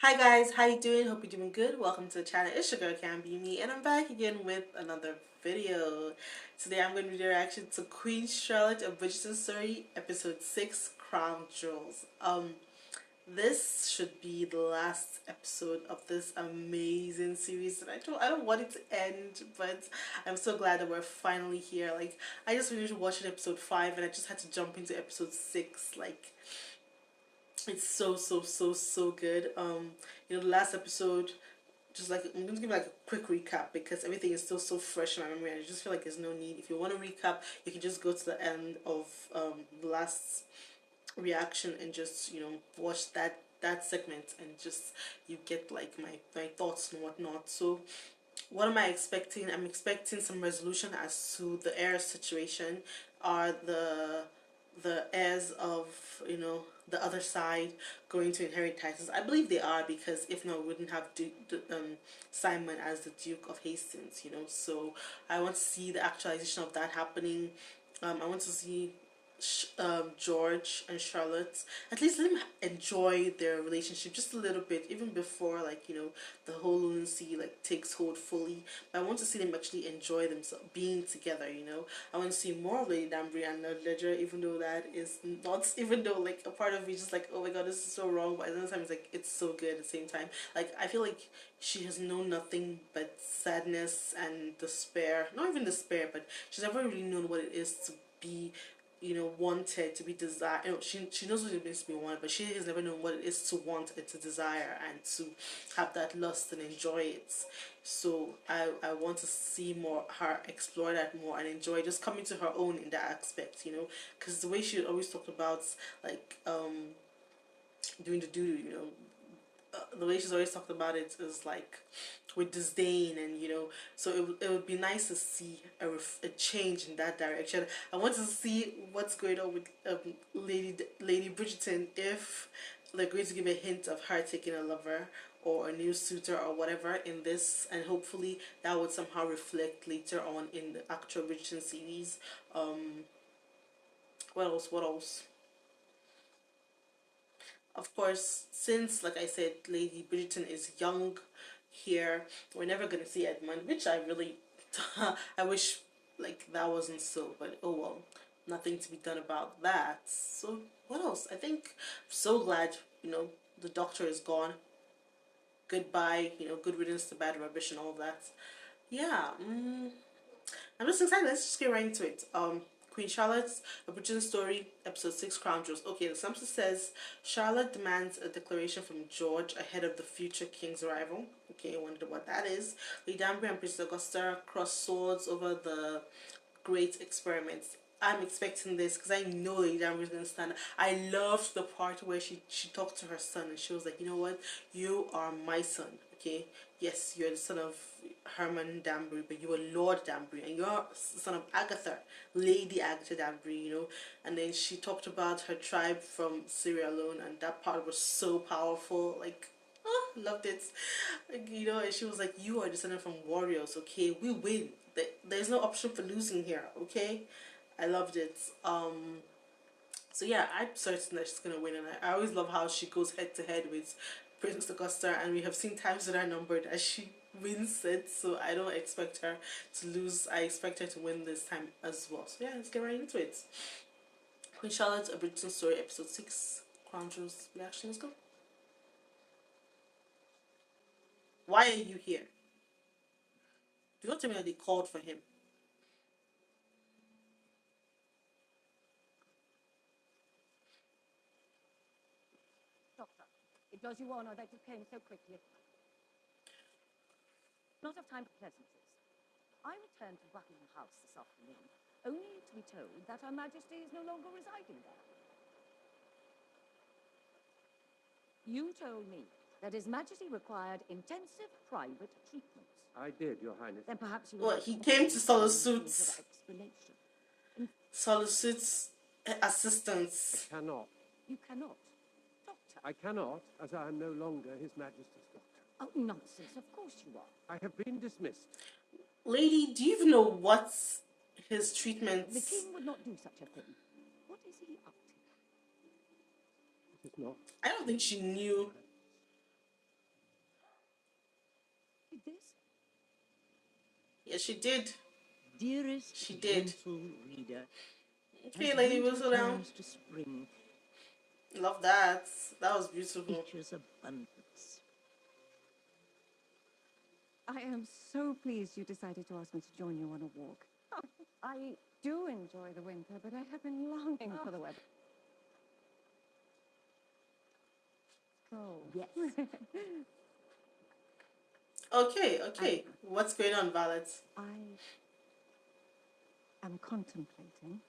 Hi guys, how you doing? Hope you're doing good. Welcome to the channel. It's your girl Can Be Me, and I'm back again with another video. Today I'm going to do a reaction to Queen Charlotte of Bridgeton Story, episode 6, Crown Jewels. This should be the last episode of this amazing series, and I don't want it to end, but I'm so glad that we're finally here. Like, I just finished watching episode 5, and I just had to jump into episode 6. Like, it's so good. The last episode, just like I'm gonna give like a quick recap because everything is still so fresh in my memory, and I just feel like there's no need. If you want to recap, you can just go to the end of the last reaction and just watch that segment, and just you get like my thoughts and whatnot. So what am I expecting? I'm expecting some resolution as to the heir situation. Are the heirs of the other side going to inherit titles? I believe they are, because if not, we wouldn't have Simon as the Duke of Hastings. So I want to see the actualization of that happening. I want to see George and Charlotte, at least let them enjoy their relationship just a little bit, even before, like, the whole lunacy like takes hold fully. But I want to see them actually enjoy themselves being together. I want to see more of Lady Danbury and Lord Ledger, even though that is not, even though like a part of me is just like, oh my god, this is so wrong, but at the same time it's like it's so good at the same time. Like, I feel like she has known nothing but sadness and despair. Not even despair, but she's never really known what it is to be, wanted, to be desired. She knows what it means to be wanted, but she has never known what it is to want and to desire and to have that lust and enjoy it. So I want to see more her explore that more and enjoy just coming to her own in that aspect, because the way she always talked about, like, doing the doo-doo, the way she's always talked about it is like with disdain, and so it would be nice to see a change in that direction. I want to see what's going on with Lady Bridgeton, if they're going to give a hint of her taking a lover or a new suitor or whatever in this, and hopefully that would somehow reflect later on in the actual Bridgeton series. What else? Of course, since, like I said, Lady Bridgerton is young here, we're never gonna see Edmund, which I really, I wish like that wasn't so, but oh well, nothing to be done about that. So what else? I think I'm so glad the Doctor is gone. Goodbye, good riddance to bad rubbish and all that. Yeah, I'm just excited. Let's just get right into it. Queen Charlotte's A Bridgerton Story, Episode 6, Crown Jewels. Okay, the synopsis says Charlotte demands a declaration from George ahead of the future king's arrival. Okay, I wonder what that is. Lady Danbury and Princess Augusta cross swords over the great experiments. I'm expecting this because I know Lady Danbury's gonna stand. I loved the part where she talked to her son and she was like, you know what, you are my son. Okay, yes, you're the son of Herman Danbury, but you are Lord Danbury, and you're the son of Agatha, Lady Agatha Danbury. And then she talked about her tribe from Sierra Leone, and that part was so powerful. Like, oh, loved it. Like, and she was like, you are descended from warriors, okay? We win. There's no option for losing here, okay? I loved it. So yeah, I'm certain that she's gonna win, and I always love how she goes head to head with Princess Augusta, and we have seen times that are numbered as she wins it. So I don't expect her to lose. I expect her to win this time as well. So yeah, let's get right into it. Queen Charlotte, A Bridgeton Story, Episode 6, Crown Jewels reaction. Let's go. Why are you here? Do not tell me that they called for him. Doctor, it does you honor that you came so quickly. Not of time for pleasantries. I returned to Buckingham House this afternoon, only to be told that Her Majesty is no longer residing there. You told me that His Majesty required intensive private treatment. I did, Your Highness. Then perhaps you would Well, like he to came to solicit solicit explanation. assistance. I cannot. You cannot. Doctor. I cannot, as I am no longer His Majesty's doctor. Oh, nonsense. Of course you are. I have been dismissed. Lady, do you even know what his treatments? The king would not do such a thing. What is he up to? It is not. I don't think she knew. Yes, she did. Dearest, She did. gentle reader, Okay, as Lady winter Whistle down. turns to spring, Love that. That was beautiful. features abundance. I am so pleased you decided to ask me to join you on a walk. I do enjoy the winter, but I have been longing for the weather. Oh, Yes. Okay. What's going on, Violet? I am contemplating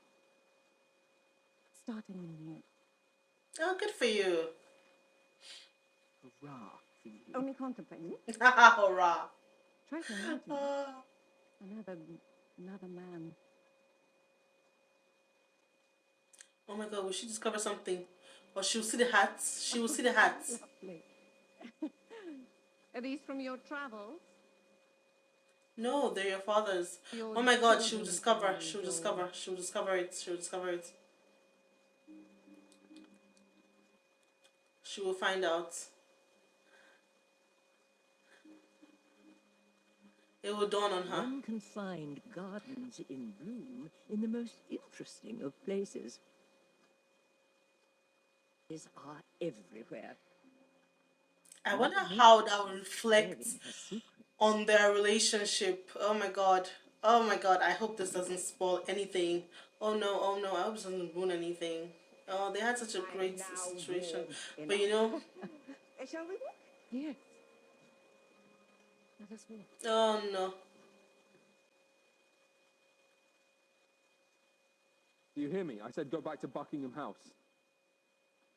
starting anew. Oh, good for you. Hurrah for you. Only contemplating. Hurrah. Try to imagine Ah. another man. Oh my god, will she discover something? Or she'll see the hats. She will see the hats. Lovely. Are these from your travels? No, they're your father's. Your Oh my god, she'll children's discover. days, She'll or- discover. She'll discover it. She'll discover it. She will find out. It will dawn on her. One can find gardens in bloom in the most interesting of places. These are everywhere. I wonder how that will reflect Sharing her secrets. on their relationship. Oh my god. Oh my god. I hope this doesn't spoil anything. Oh no. I hope this doesn't ruin anything. Oh, they had such a great situation. But you know, Shall we walk? Yes. Let us walk. oh no. Do you hear me? I said go back to Buckingham House.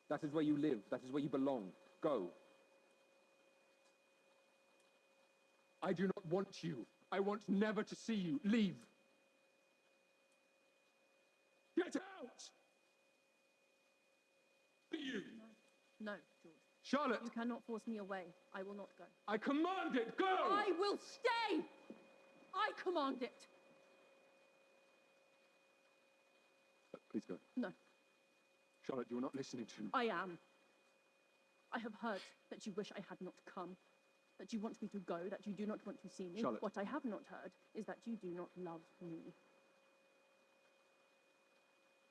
That is where you live. That is where you belong. Go. I do not want you. I want never to see you. Leave. Get out! You. No, George. Charlotte, You cannot force me away. I will not go. I command it. Go! I will stay! I command it. Please go. No, Charlotte, you are not listening to me. I am. I have heard that you wish I had not come, that you want me to go, that you do not want to see me. Charlotte. What I have not heard is that you do not love me.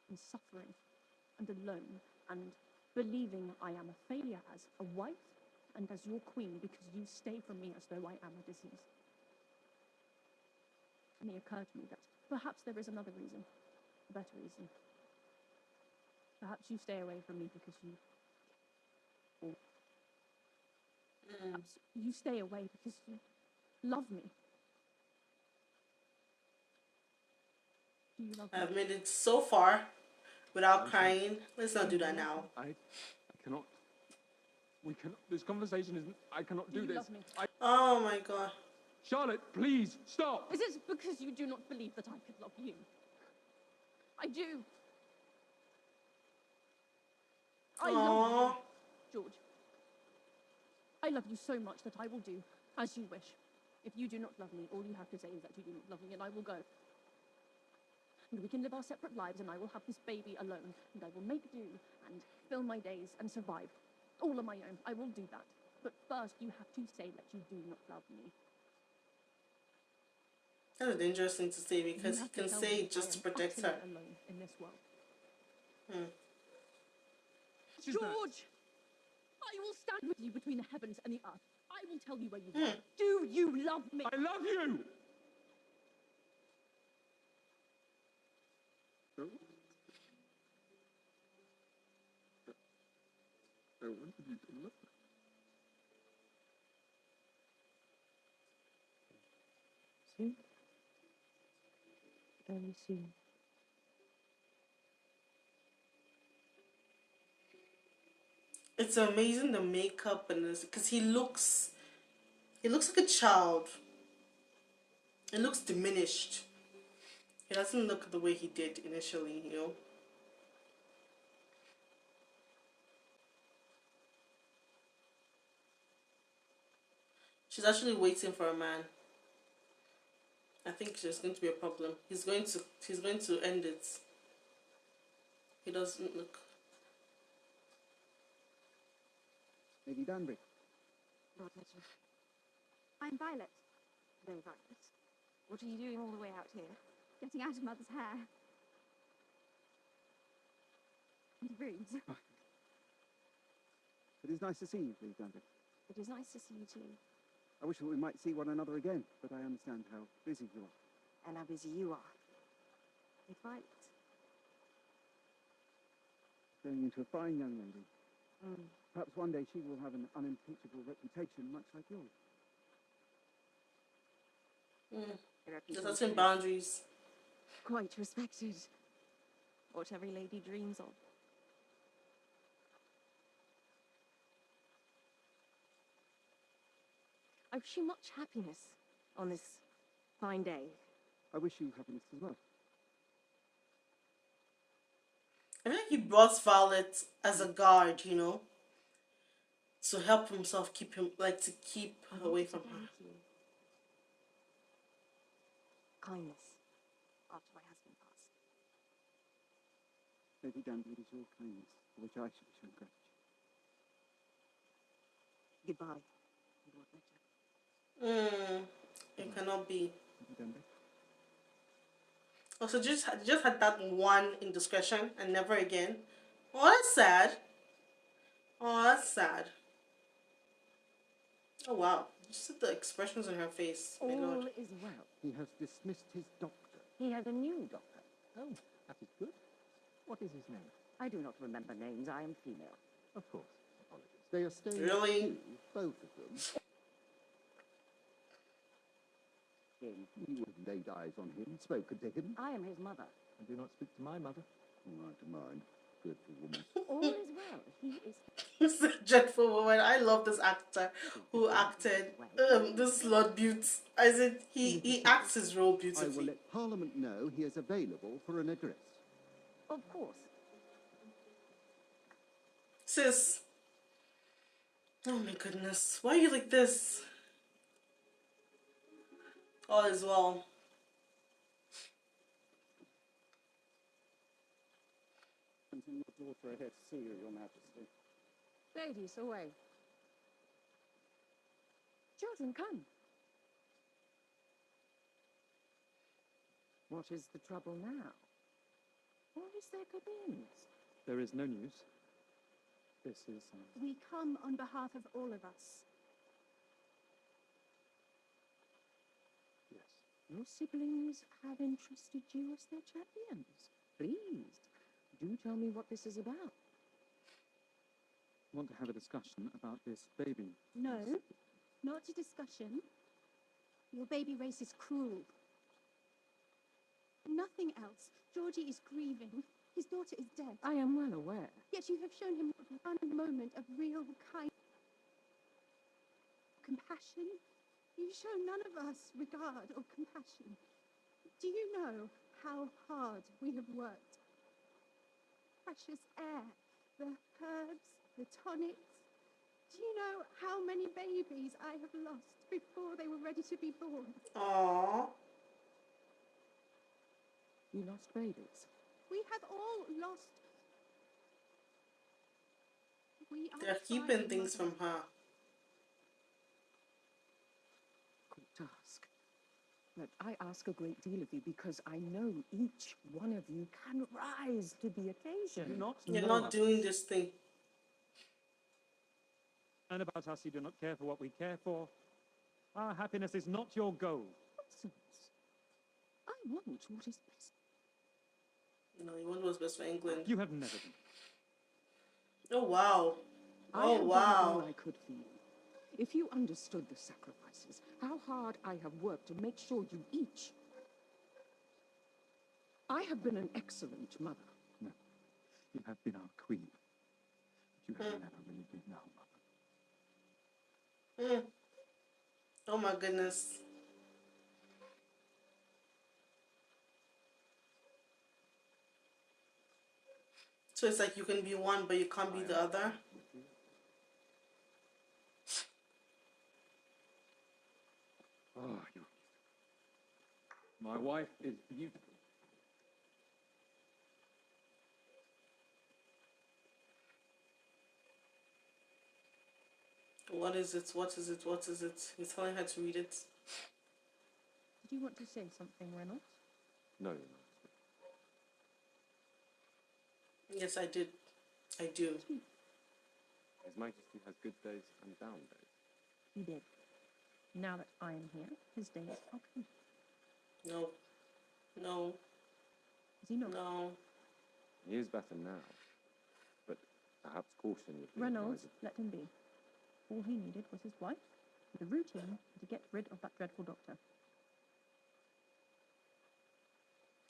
And suffering, and alone, and believing I am a failure as a wife and as your queen because you stay from me as though I am a disease. And it occurred to me that perhaps there is another reason, a better reason. Perhaps you stay away from me because you... Or perhaps you stay away because you love me. Do you love me? I've made it so far without crying. Let's not do that now. I cannot. We cannot. This conversation isn't. I cannot Do do you this. love me? Oh my god. Charlotte, please stop. Is it because you do not believe that I could love you? I do. I love Aww. you, George. I love you so much that I will do as you wish. If you do not love me, all you have to say is that you do not love me, and I will go. And we can live our separate lives, and I will have this baby alone, and I will make do and fill my days and survive. All on my own. I will do that. But first, you have to say that you do not love me. That's a dangerous thing to say You because he have to can tell say me it just I to am protect utterly her. alone in this world. What is that? George, I will stand with you between the heavens and the earth. I will tell you where you are. Do you love me? I love you. No. I wanted you to love me. Soon? Very soon. It's amazing the makeup and this because he looks like a child. He looks diminished. He doesn't look the way he did initially, you know. She's actually waiting for a man. I think there's going to be a problem. He's going to end it. He doesn't look. Lady Danbury. I'm Violet. No, Violet. What are you doing all the way out here? Getting out of Mother's hair. And rude. It is nice to see you, please, Duncan. It is nice to see you too. I wish that we might see one another again, but I understand how busy you are. And how busy you are. With right. Going into a fine young lady. Mm. Perhaps one day she will have an unimpeachable reputation, much like yours. Just setting boundaries. Quite respected. What every lady dreams of. I wish you much happiness on this fine day. I wish you happiness as well. I feel like he brought Violet as a guard, you know, to help himself keep him, like, to keep away from her. Thank you. Kindness after my husband passed. Lady Danby, it is your kindness for which I should be shown gratitude. Goodbye, Lord Richard. It cannot be. Lady Danby. Also, just had that one indiscretion and never again. Oh, that's sad. Oh, that's sad. Oh wow, just at the expressions on her face. My All lord. is well. He has dismissed his doctor. He has a new doctor. Oh, that is good. What is his name? I do not remember names. I am female. Of course. Apologies. They are staying Really? at you, both of them. You would have laid eyes on him, spoken to him. I am his mother. I do not speak to my mother. Right to mind. Dreadful woman. All is well. He is This is a dreadful woman. I love this actor who acted this Lord Butte. I said he acts his role I will beautifully. let Parliament know he is available for an address. Of course. Sis. Oh my goodness. Why are you like this? All is well. Sending your daughter ahead to see you, Your Majesty. Ladies, away. Children, come. What is the trouble now? Or is there good news? There is no news. This is... We come on behalf of all of us. yes. Your siblings have entrusted you as their champions. Please, do tell me what this is about. I want to have a discussion about this baby. No, not a discussion. Your baby race is cruel. Nothing else. Georgie is grieving. His daughter is dead. I am well aware. Yet you have shown him not one moment of real compassion. You show none of us regard or compassion. Do you know how hard we have worked? Precious air, the herbs, the tonics. Do you know how many babies I have lost before they were ready to be born? Aww. You lost babies. We have all lost. We are They're keeping trying, things Mother. from her. Good task. But I ask a great deal of you because I know each one of you can rise to the occasion. You're not doing this thing. And about us, you do not care for what we care for. Our happiness is not your goal. Nonsense. I want what is best. You know, you want what's best for England. You have never been. Oh wow. I Oh have done wow. all I could for you. If you understood the sacrifices, how hard I have worked to make sure you each. I have been an excellent mother. No. You have been our queen. But you have never really been our mother. Oh my goodness. So it's like you can be one, but you can't be the other. Oh, my wife is beautiful. What is it? What is it? What is it? He's telling her to read it. Did you want to say something, Reynolds? No, no. Yes, I did. I do. His Majesty has good days and down days. He did. Now that I am here, his days are good. No. No. Is he not? No. He is better now, but perhaps caution would be Reynolds, advisable. let him be. All he needed was his wife, the routine, to get rid of that dreadful doctor.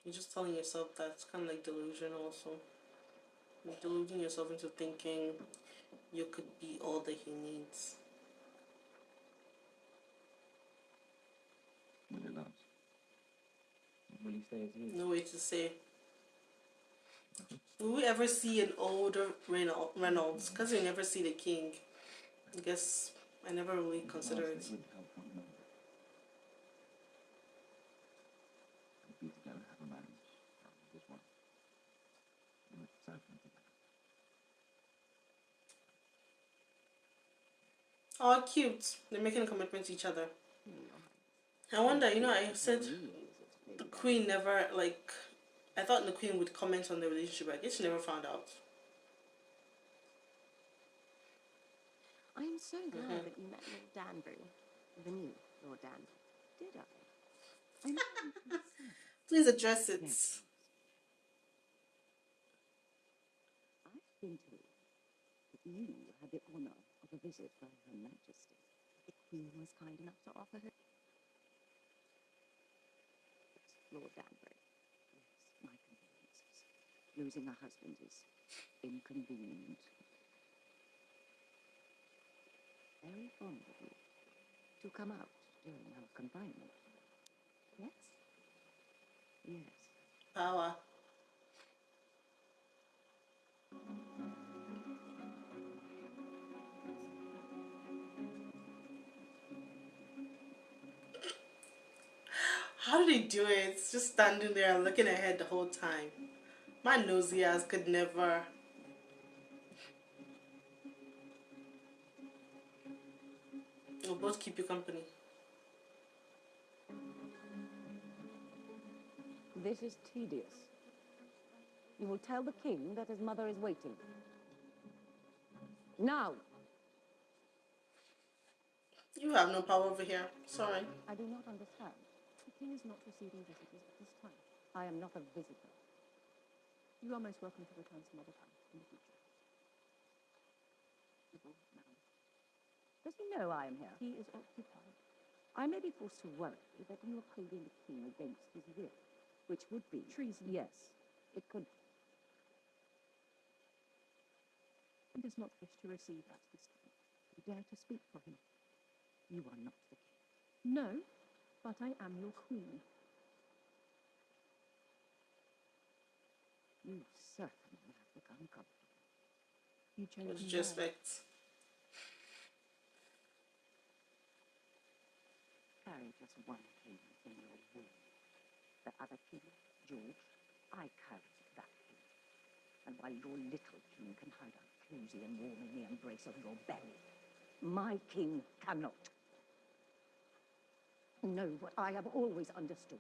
You're just telling yourself that. It's kind of like delusion also. You're deluding yourself into thinking you could be all that he needs. Will it last? Will he stay as he is? No way to say. Will we ever see an older Reynolds? Because we never see the king. I guess I never really considered it. It would help one another. Be together, have a marriage, with his wife. And with something together. Oh, cute. They're making a commitment to each other. I wonder, I said the queen never, I thought the queen would comment on the relationship. I guess she never found out. I am so glad that you met Lord Danbury, the new Lord Danbury. Did I? I'm concerned. Please address it. Yes. I've been told that you had the honour of a visit by Her Majesty. The Queen was kind enough to offer her. Lord Danbury. Yes, my condolences. Losing a husband is inconvenient. Very fond of you to come out during our confinement. Yes? Yes. Power. How did he do it? It's just standing there and looking ahead the whole time. My nosy ass could never. We'll both keep you company. This is tedious. You will tell the king that his mother is waiting. Now! You have no power over here. Sorry. I do not understand. The king is not receiving visitors at this time. I am not a visitor. You are most welcome to return some other time in the future. Does he know I am here? He is occupied. I may be forced to worry that you are holding the king against his will, which would be Treason. Yes, it could. He does not wish to receive that this time. You dare to speak for him. You are not the king. No, but I am your queen. You certainly have become comfortable. You chose With me. respect. Carry just one king in your womb. The other king, George, I carried that king. And while your little king can hide out cozy and warm in the embrace of your belly, my king cannot. Know what I have always understood.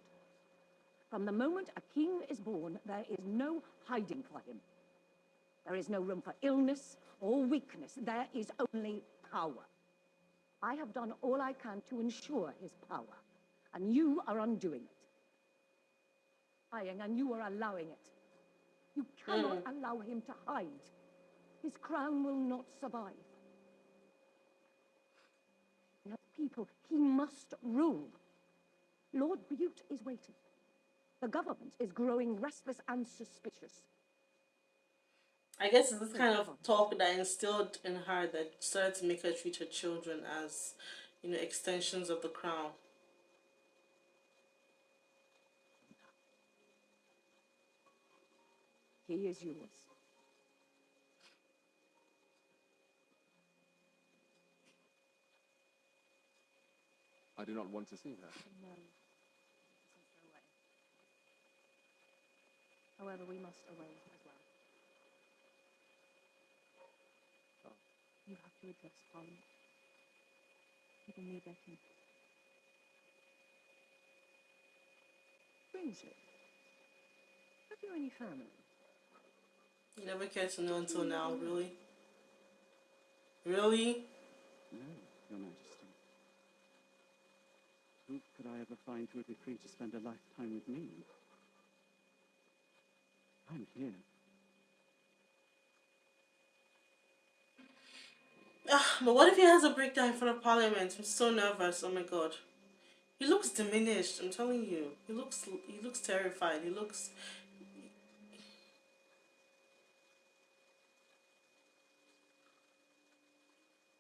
From the moment a king is born, there is no hiding for him. There is no room for illness or weakness. There is only power. I have done all I can to ensure his power, and you are undoing it. And you are allowing it. You cannot allow him to hide. His crown will not survive. The people, he must rule. Lord Bute is waiting. The government is growing restless and suspicious. I guess it's this kind of talk that instilled in her that started to make her treat her children as, extensions of the crown. He is yours. I do not want to see her. No, it isn't her way. However, we must away as well. Oh. You have to address Parliament. People need their king. Bridgeton, have you any family? You never cared to know until now, really? Really? No, Your Majesty. Who could I ever find who would be free to spend a lifetime with me? I'm here. But what if he has a breakdown in front of Parliament? I'm so nervous. Oh my god. He looks diminished. I'm telling you. He looks terrified. He looks.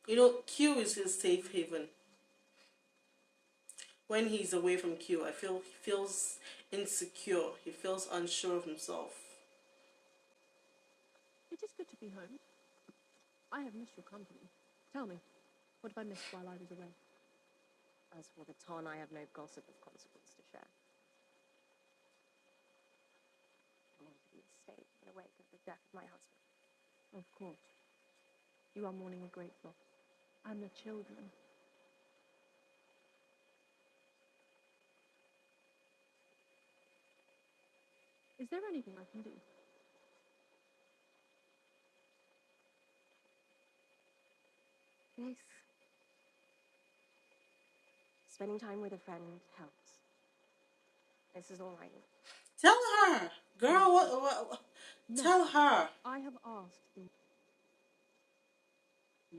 You know, Q is his safe haven. When he's away from Q, I feel he feels insecure. He feels unsure of himself. It is good to be home. I have missed your company. Tell me, what have I missed while I was away? As for the Ton, I have no gossip of consequence to share. I wanted the estate in the wake of the death of my husband. Of course. You are mourning a great loss. And the children. Is there anything I can do? Yes. Spending time with a friend helps. This is all I need. Tell her, girl. What? No. Tell her. I have asked the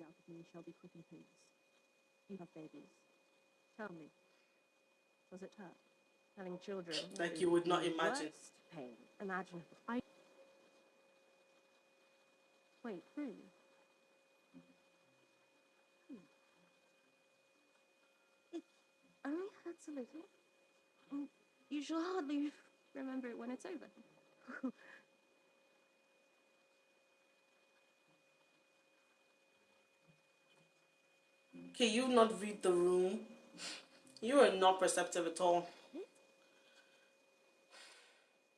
out of me shall be quick and painless. You have babies. Tell me, does it hurt? Having children Like is you would not the imagine. worst pain imaginable. Wait, really? It only hurts a little. You shall hardly remember it when it's over. Okay, you not read the room. You are not perceptive at all.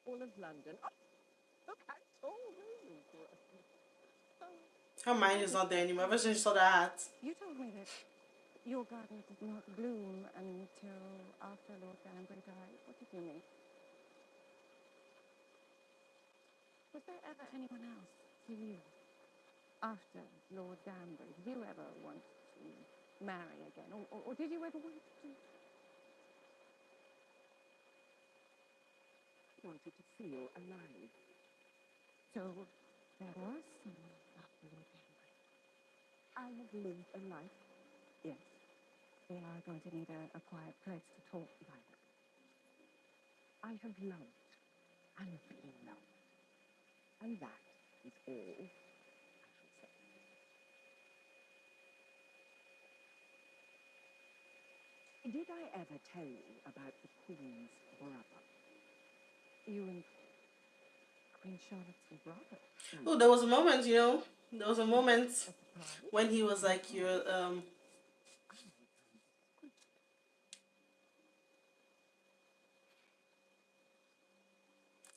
All of London. Oh, look how tall room. Her mind is not there anymore. Ever since she saw that hat. You told me that your garden did not bloom until after Lord Danbury died. What did you mean? Was there ever anyone else you knew after Lord Danbury? Did you ever want to marry again? Or did you ever want to? Wanted to feel alive. So there was someone after Lord Danbury. I have lived a life. Yes. We are going to need a quiet place to talk about it. I have loved and been loved. And that is all I shall say. Did I ever tell you about the Queen's brother? You and Queen Charlotte's brother. Oh, there was a moment, you know. There was a moment when he was like, "You're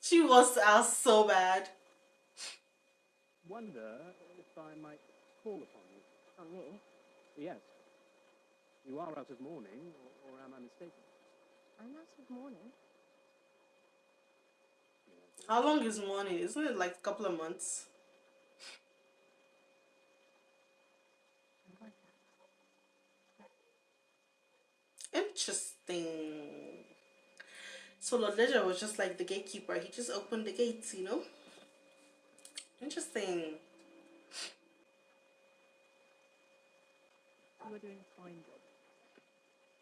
She wants to ask so bad. Wonder if I might call upon you. On me? Yes. You are out of mourning, or am I mistaken? I'm out of mourning. How long is mourning? Isn't it like a couple of months? I like that. Interesting. So Lord Ledger was just like the gatekeeper. He just opened the gates, you know? Interesting. You are doing a fine job.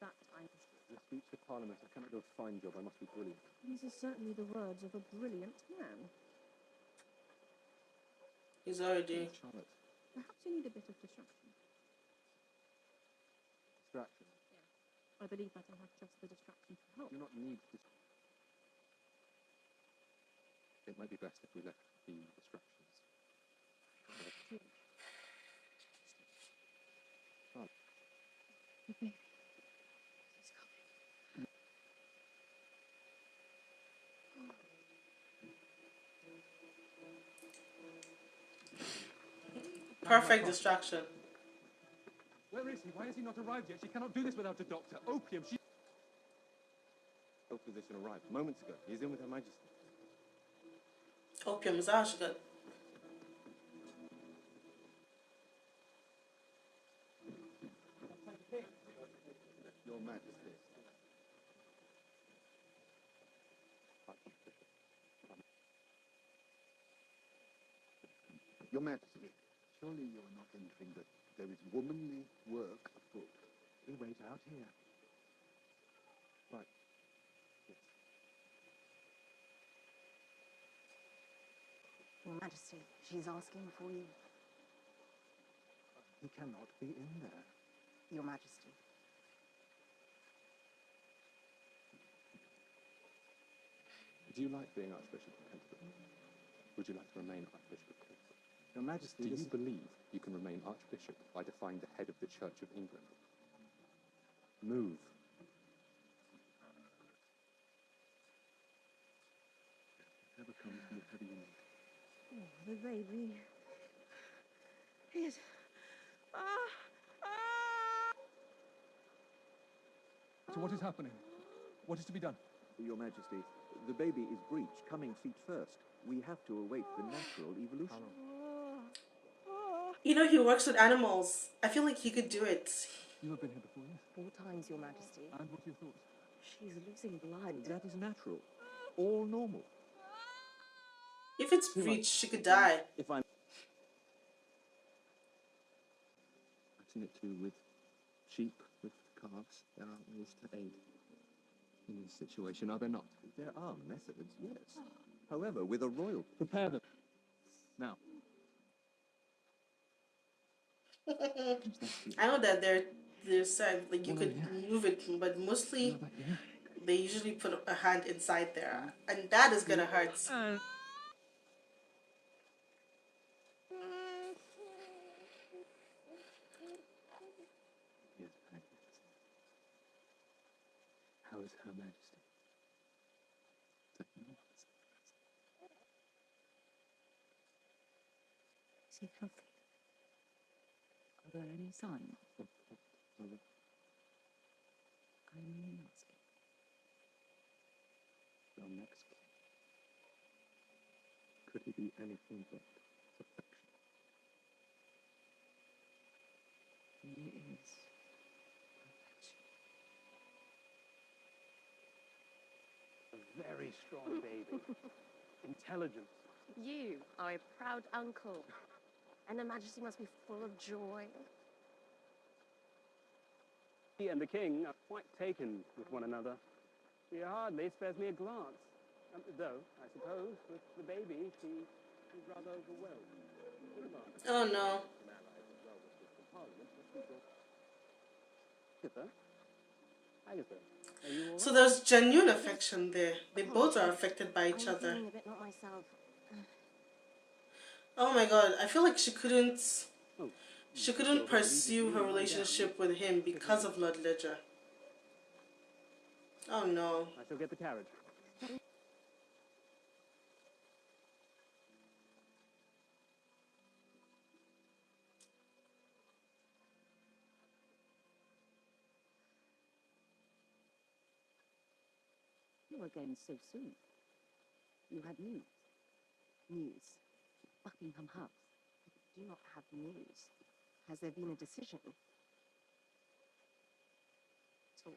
That I am sure. The speech to Parliament, I cannot do a fine job, I must be brilliant. These are certainly the words of a brilliant man. He's already. Charlotte, Perhaps you need a bit of distraction. distraction. I believe that I have just the distraction to help. You do not need It might be best if we left the distractions. Charlotte, The baby is coming. Perfect distraction. where is he? Why has he not arrived yet? She cannot do this without a doctor. Opium, she... Health physician arrived moments ago. He is in with Her Majesty. Opium is acho good. Your Majesty. Your Majesty, surely you're not entering that there is womanly work afoot. We wait out here. Right. Yes. Your Majesty, she's asking for you. He cannot be in there. Your Majesty. Do you like being Archbishop of Canterbury? Would you like to remain Archbishop of Canterbury? Your Majesty, Do this you is... believe you can remain Archbishop by defying the head of the Church of England? Move. Whatever comes, whatever you need. Oh, the baby. Yes. So what is happening? What is to be done? Your Majesty, the baby is breech, coming feet first. We have to await the natural evolution. You know, he works with animals. I feel like he could do it. You have been here before, yes? 4 times, Your Majesty. And what are your thoughts? She's losing blood. That is natural. All normal. If it's breech, she could die. If I'm... I've seen it too with sheep, with calves. There are ways to aid in this situation, are there not? There are methods, yes. However, with a royal... Prepare them. Now. I know that there's like you could move it, but mostly they usually put a hand inside there, and that is gonna hurt. Yes, Majesty. How is Her Majesty? Is he healthy? Are there any signs? I'm asking. Your next king. Could he be anything but perfection? He is perfection. A very strong baby. Intelligent. You are a proud uncle, and Her Majesty must be full of joy. He and the king are quite taken with one another. She hardly spares me a glance. Though, I suppose, with the baby, she's rather overwhelmed. Oh no. Agatha? Agatha, are you all right? So there's genuine affection there. They both are affected by each I'm other. feeling a bit not myself. Oh my god, I feel like she couldn't pursue her relationship with him because of Lord Ledger. Oh no. I shall get the carriage. You again so soon. You had news. News. Buckingham House. I do not have news. Has there been a decision? So,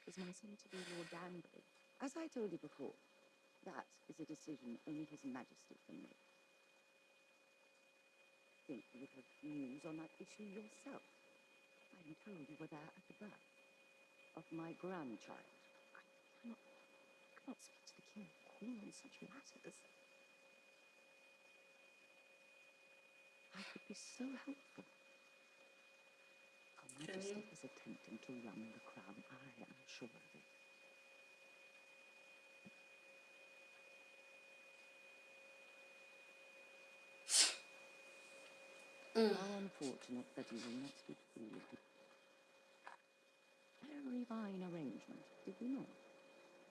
is my son to be Lord Danbury? As I told you before, that is a decision only His Majesty can make. Think you would have news on that issue yourself. I am told you were there at the birth of my grandchild. I cannot speak to the king or queen on such matters. I could be so helpful. Our Majesty is attempting to run the crown, I am sure of it. How unfortunate that you will not speak freely. Very fine arrangement, did we not?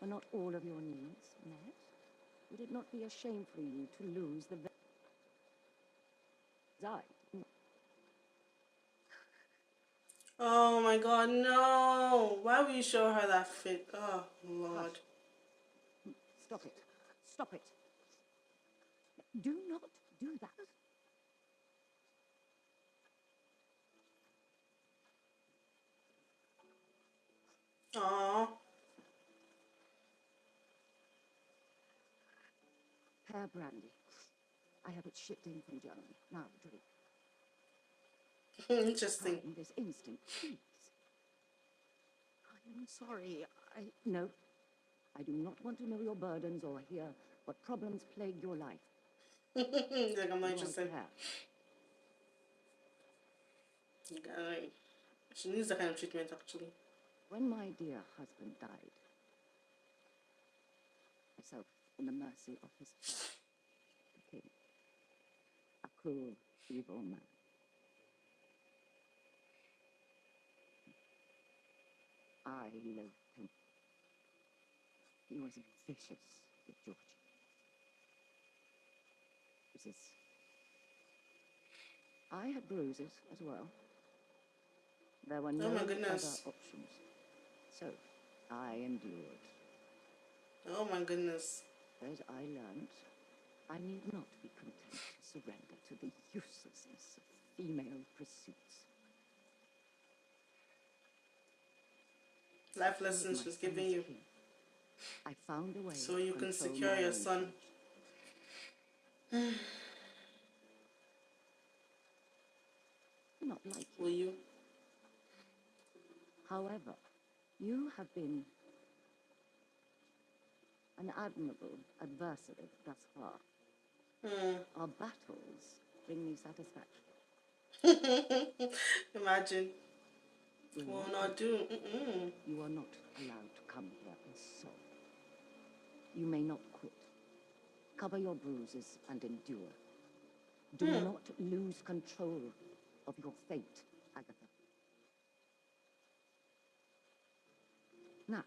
Were not all of your needs met? Would it not be a shame for you to lose the Oh my god, no. no. Why would you show her that fit? Oh, Lord. Stop it. Stop it. Do not do that. Aww. Pear brandy. I have it shipped in from Germany. Now drink. Interesting. This instant, please. I'm sorry. No, I do not want to know your burdens or hear what problems plague your life. Like, I'm not interested. She needs that kind of treatment, actually. When my dear husband died, myself in the mercy of his father, the king, a cruel, evil man. I loathed him. He was vicious with Georgie. Bruises. I had bruises as well. There were no Oh my other goodness. options. So I endured. Oh my goodness. As I learned, I need not be content to surrender to the uselessness of female pursuits. Life lessons she's giving you. I found a way so you to can control secure my your own son. fate. Not like Will you? However, you have been an admirable adversary thus far. Our battles bring me satisfaction. Imagine. Will Will not do. You are not allowed to come here and sob. You may not quit. Cover your bruises and endure. Do not lose control of your fate, Agatha. Now,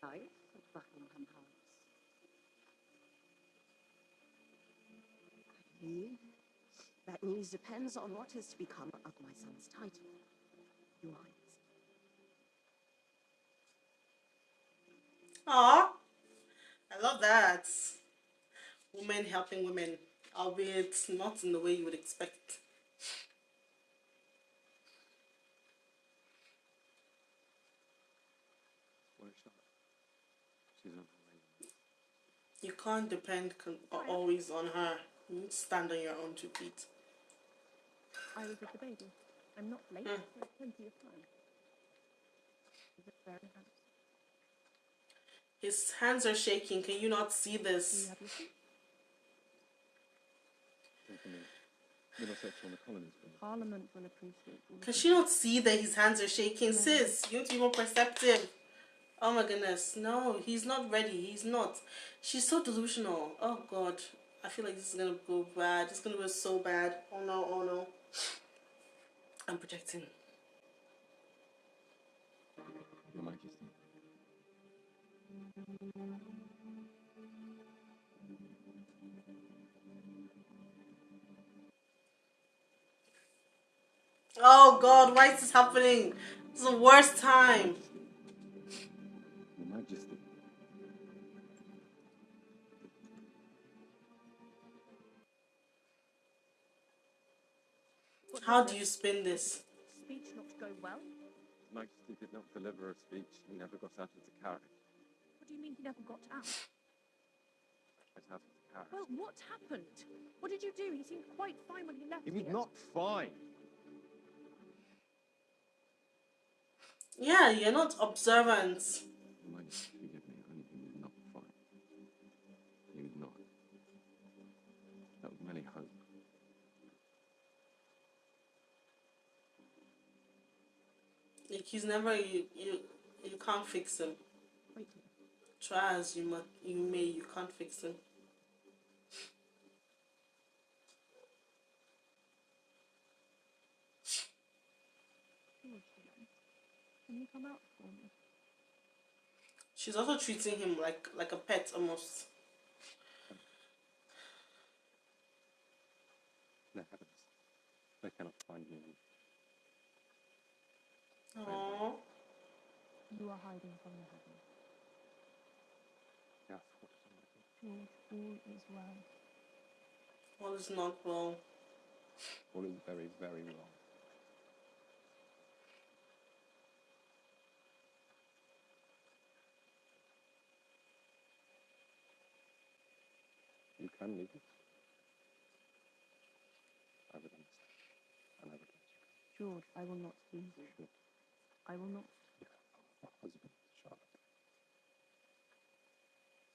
life at Buckingham House. That news depends on what is to become of my son's title, Your Highness. Aw. I love that. Women helping women, albeit not in the way you would expect. Where's Charlotte? She's on her way. You can't depend always on her. You need to stand on your own 2 feet. I was with the baby. I'm not late. There's plenty of time. Is it very handsome? His hands are shaking. Can you not see Do this? you have your seat? Middlesex on the colonies. Parliament will appreciate all Can of she not see that his hands are shaking? Sis, you need to be more perceptive. Oh my goodness. No, he's not ready. He's not. She's so delusional. Oh God. I feel like this is going to go bad. It's going to go so bad. Oh no, oh no. I'm projecting. Your Majesty. Oh God, why is this happening? This is the worst time. Your Majesty. How do you spin this? Speech not go well? His Majesty did not deliver a speech. He never got out of the carriage. What do you mean he never got out? Went out of the carriage. Well, what happened? What did you do? He seemed quite fine when he left He was here. not fine. Yeah, you're not observant. Your Majesty, forgive me, honey, he was not fine. He was not. That was merely hope. Like he's never you can't fix him. Wait. Try as you may, you can't fix him. Can you come out for me? She's also treating him like a pet almost. the heavens. They cannot find me. Aww. You are hiding from the heavens. Yes, what is it? George, all is well. All is not well. All is very, very wrong. You can leave it. I would understand. And I would let you go. George, I will not leave you. Sure. I will not. You have a husband, Charlotte.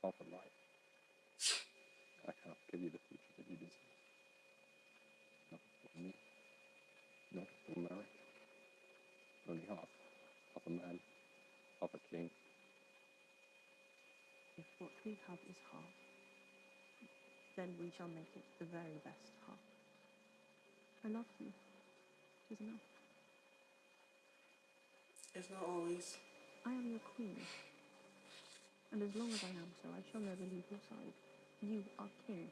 Half a life. I cannot give you the future that you deserve. Not for me. Not for marriage. Only half. Half a man. Half a king. If what we have is half, then we shall make it the very best half. I love you. It is enough. It's not always. I am your queen. And as long as I am so, I shall never leave your side. You are king.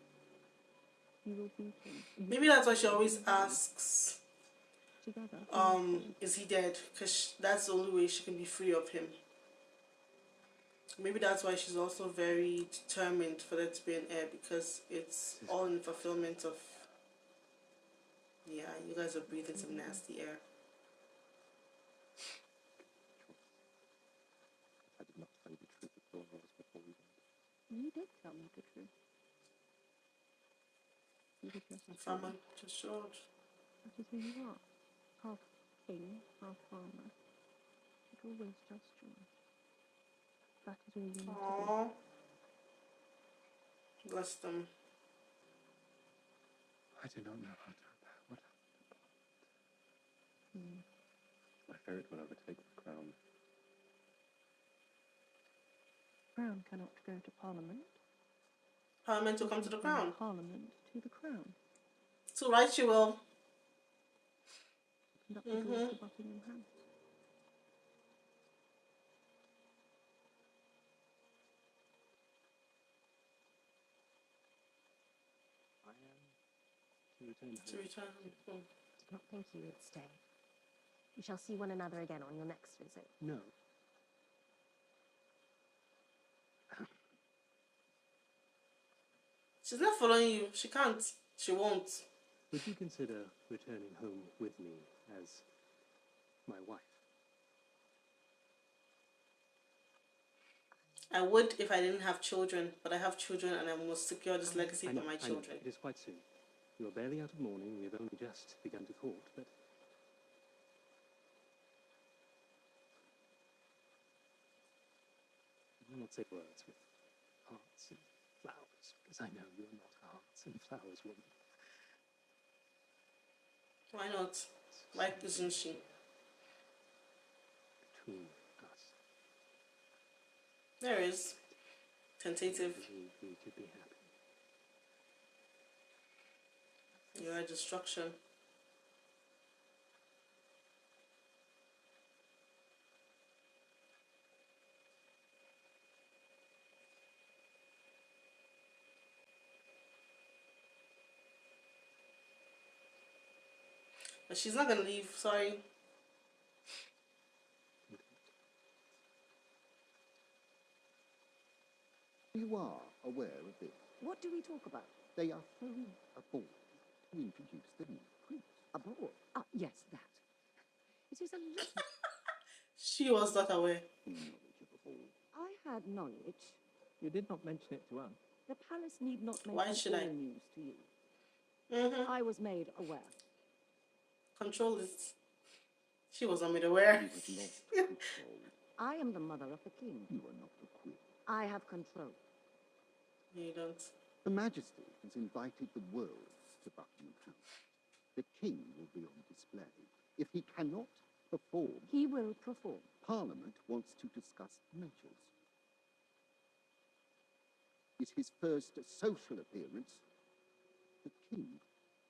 You will be king. Maybe that's why she always asks, Together. is he dead? Because that's the only way she can be free of him. Maybe that's why she's also very determined for there to be an heir, because it's all in fulfillment of... Yeah, you guys are breathing some nasty air. I did not tell you the truth at all before we went. You did tell me the truth. You were just Farmer, just George. That is who you are. Half king, half farmer. But always just George. That is all you need to Aww. Bless them. I do not know how to repair what happened. I fear it will overtake the crown. Crown cannot go to Parliament. Parliament will come to the crown. Parliament to the crown. So right you will. Conduct the doors to Buckingham House. I am to return home. To return home. Did not think you would stay. We shall see one another again on your next visit. No. She's not following you. She can't. She won't. Would you consider returning home with me as my wife? I would if I didn't have children, but I have children and I must secure this legacy for my I know. children. It is quite soon. You are barely out of mourning. We have only just begun to court, but... I will not say words with hearts and flowers, because I know you are not a hearts and flowers woman. Why not? Why isn't she? Between us. There is. Tentative. We could be happy. You're a destruction. But she's not gonna leave, sorry. You are aware of this. What do we talk about? They are throwing a ball to introduce the new prince. A ball? Ah, yes, that. It is a little... She was not aware. Knowledge of a ball. I had knowledge. You did not mention it to us. The palace need not make Why should all I? news to you. I was made aware. Control it. She was not made aware. You have lost control. I am the mother of the king. You are not the queen. I have control. You don't. Her Majesty has invited the world to Buckingham House. The king will be on display. If he cannot perform, He will perform. Parliament wants to discuss measures. It's his first social appearance. The king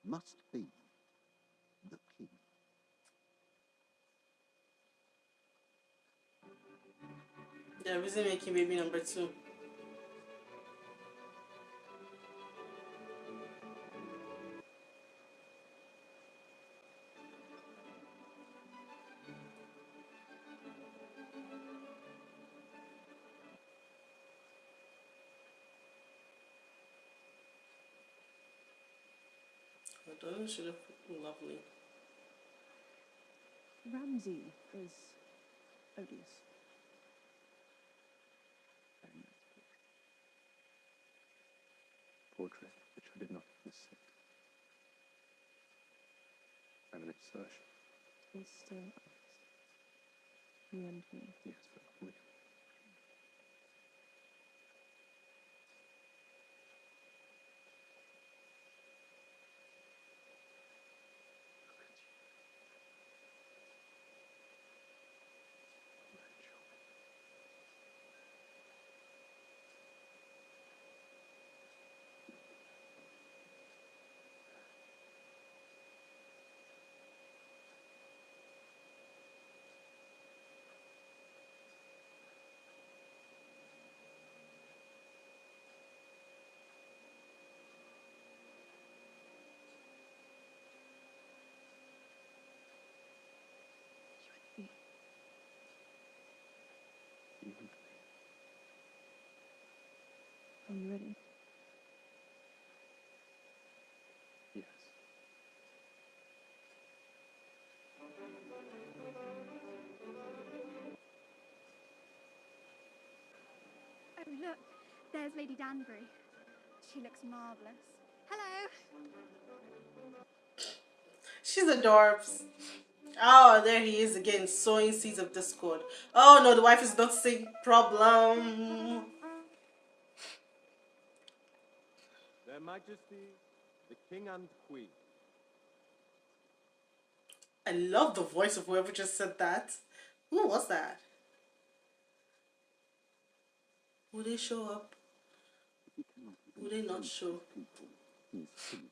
must be the king. They're busy making baby number 2. I don't know, she look lovely. Ramsay is odious. Very nice portrait, which I did not even see. I have an insertion. It's still us. You and me. Yes, but not real. Look at you. Rachel. You You and me. and me. Are you ready? Yes. Oh, look, there's Lady Danbury. She looks marvellous. Hello. She's adorbs. Oh, there he is again, sowing seeds of discord. Oh no, the wife is not saying problem. Their Majesty, the King and Queen. I love the voice of whoever just said that. Who was that? Will they show up? Will they not show? He's finished.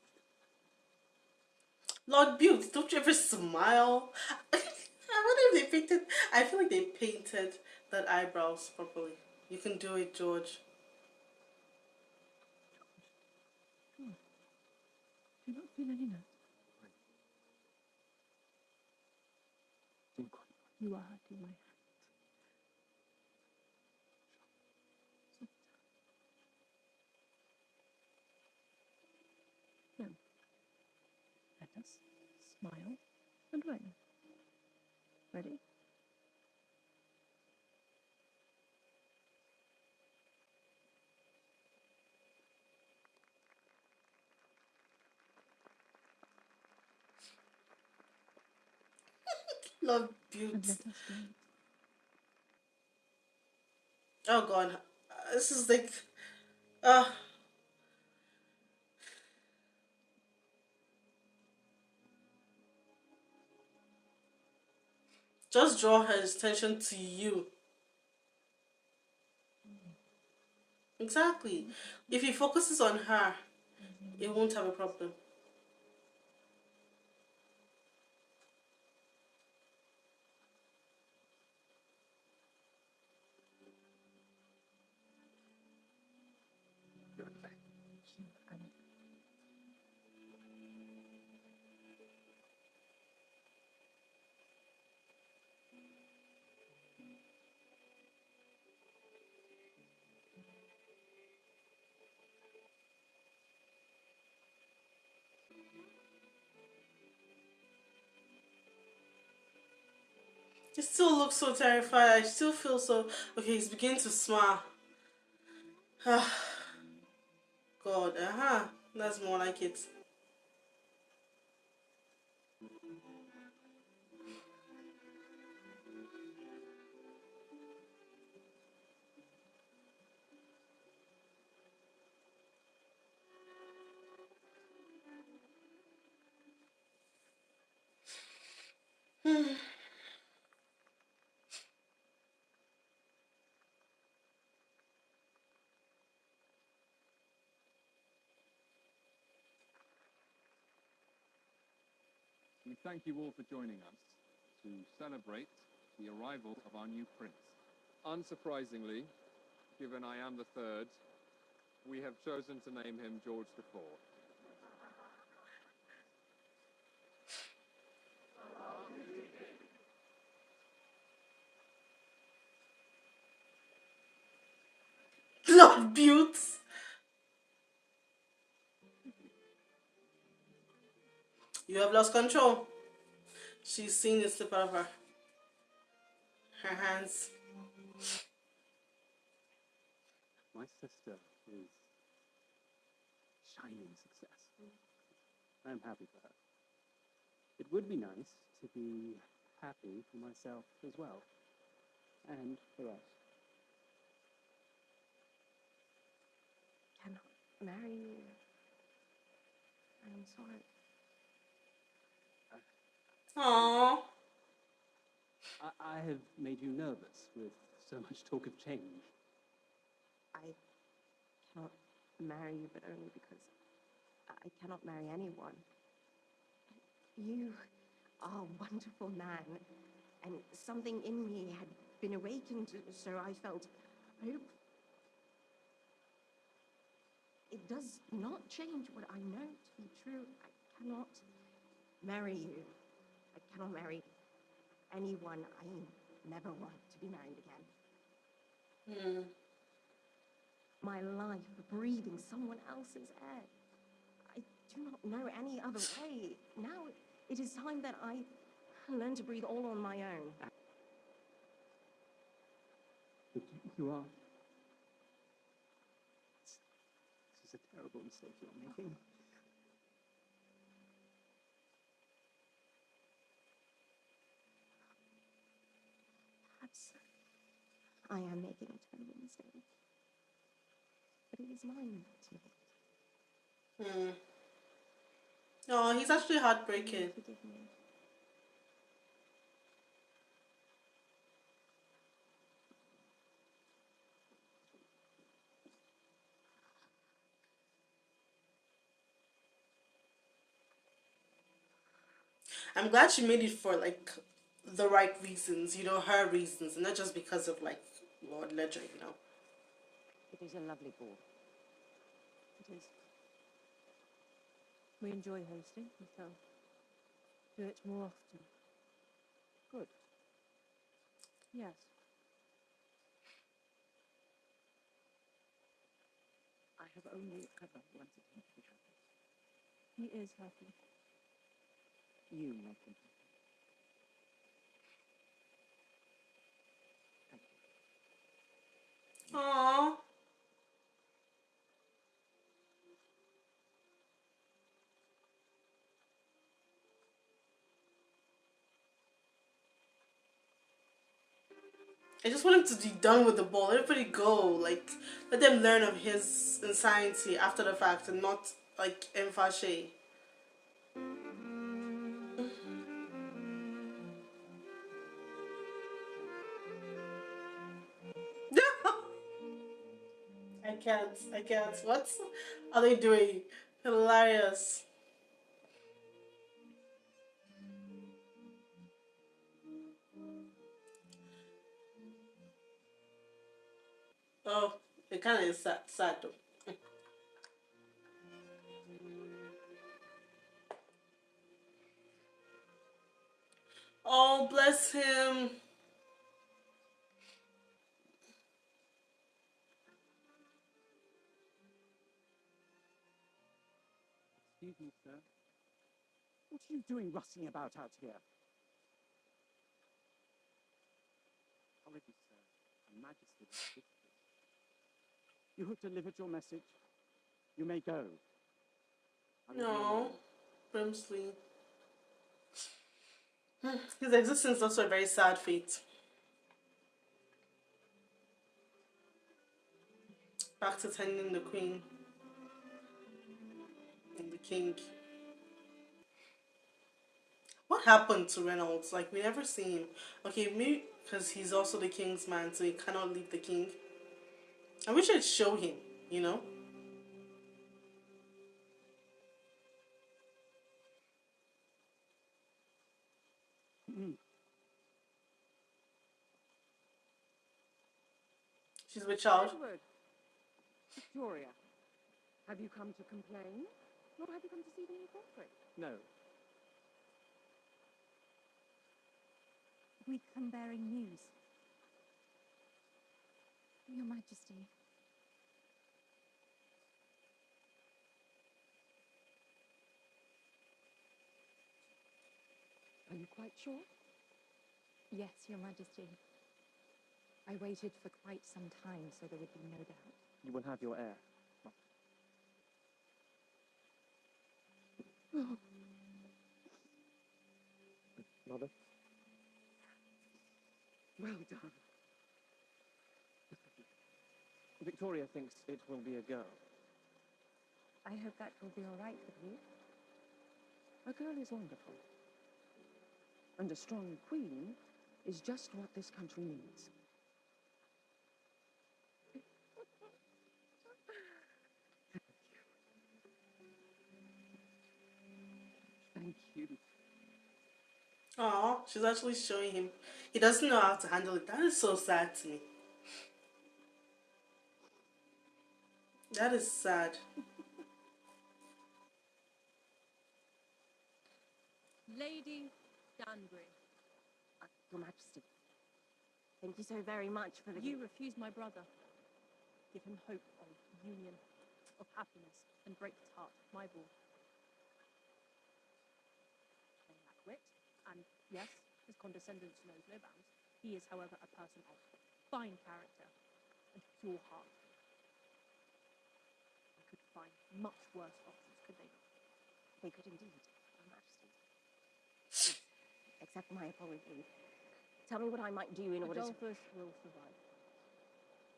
Lord Butte, don't you ever smile? I wonder if they painted. I feel like they painted that eyebrows properly. You can do it, George. Do you not feel any nerves? You are hurting my hand. Now, let us smile and rain. Ready? Lord And Butte. let us dance. Oh God, this is like, uh, just draw her attention to you. Exactly. If he focuses on her, it won't have a problem. You and me. You and He still looks so terrified. I still feel so. Okay, he's beginning to smile. God, that's more like it. We thank you all for joining us to celebrate the arrival of our new prince. Unsurprisingly, given I am the third, we have chosen to name him George IV. Lord Butte. You have lost control. She's seen it slip out of her hands. My sister is shining success. I am happy for her. It would be nice to be happy for myself as well, and for us. Cannot marry you. I'm sorry. Aww. I have made you nervous with so much talk of change. I cannot marry you, but only because I cannot marry anyone. You are a wonderful man, and something in me had been awakened, so I felt hope. It does not change what I know to be true. I cannot marry you. I cannot marry anyone. I never want to be married again. My life breathing someone else's air. I do not know any other way. Now it is time that I learn to breathe all on my own. But you are. This is a terrible mistake you're making. Perhaps I am making a terrible mistake. But it is mine to make. Oh, he's actually heartbreaking. Forgive me. I'm glad she made it for like the right reasons, her reasons, and not just because of like Lord Ledger. It is a lovely ball. It is. We enjoy hosting, we shall do it more often. Good. Yes. I have only ever wanted him to be happy. He is happy. You make him happy. Thank you. Aww. I just want him to be done with the ball. Let everybody go. Like, let them learn of his insanity after the fact and not, like, Mfashe. I can't. I can't. What are they doing? Hilarious. Oh, it kind of is sad though. Oh, bless him. Excuse me, sir. What are you doing rushing about out here? Apologies, sir. Her Majesty has visited. You have delivered your message. You may go. No, Brimsley. His existence is also a very sad fate. Back to tending the queen and the king. What happened to Reynolds? Like, we never see him. Okay, maybe because he's also the king's man, so he cannot leave the king. I wish I'd show him. She's with child. Edward. Victoria. Have you come to complain? Nor have you come to see the new portrait? No. We come bearing news. Your Majesty. You're quite sure? Yes, Your Majesty. I waited for quite some time so there would be no doubt. You will have your heir. Mother? Well done. Victoria thinks it will be a girl. I hope that will be all right with you. A girl is wonderful. And a strong queen is just what this country needs. Thank you. Aw, she's actually showing him. He doesn't know how to handle it. That is so sad to me. That is sad. Lady Danbury. Your Majesty, thank you so very much for the... You refuse my brother. Give him hope of union, of happiness, and break his heart, my ball. They lack wit, and yes, his condescendence knows no bounds. He is, however, a person of fine character and pure heart. They could find much worse options, could they not? They could indeed, Your Majesty. Accept my apology. Tell me what I might do in order to... Adolphus will survive.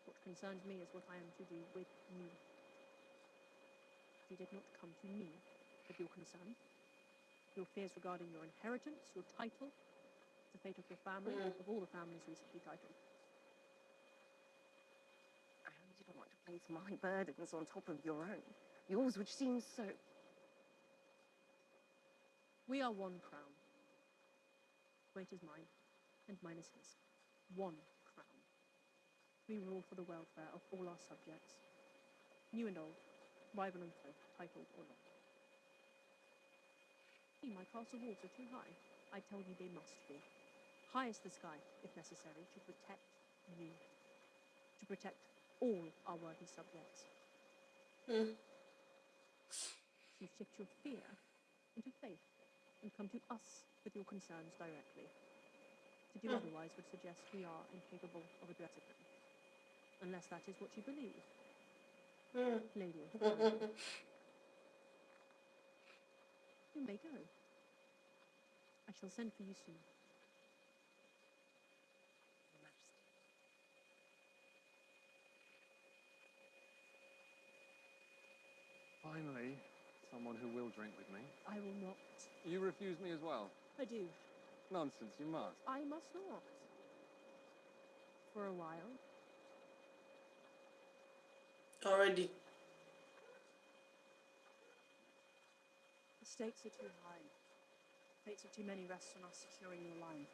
What concerns me is what I am to do with you. You did not come to me with your concerns, your fears regarding your inheritance, your title, the fate of your family, of all the families recently titled. I only didn't want to place my burdens on top of your own. Yours, which seems so... We are one crown. Weight is mine, and mine is his. One crown. We rule for the welfare of all our subjects, new and old, rival and foe, titled or not. My castle walls are too high. I tell you they must be. High as the sky, if necessary, to protect you. To protect all our worthy subjects. You shift your fear into faith and come to us with your concerns directly. To do otherwise would suggest we are incapable of addressing them. Unless that is what you believe. Lady of Danbury. You may go. I shall send for you soon. Your Majesty. Finally, someone who will drink with me. I will not. You refuse me as well. I do. Nonsense, you must. I must not. For a while. Already. The stakes are too high. Fates of too many rest on us securing your line.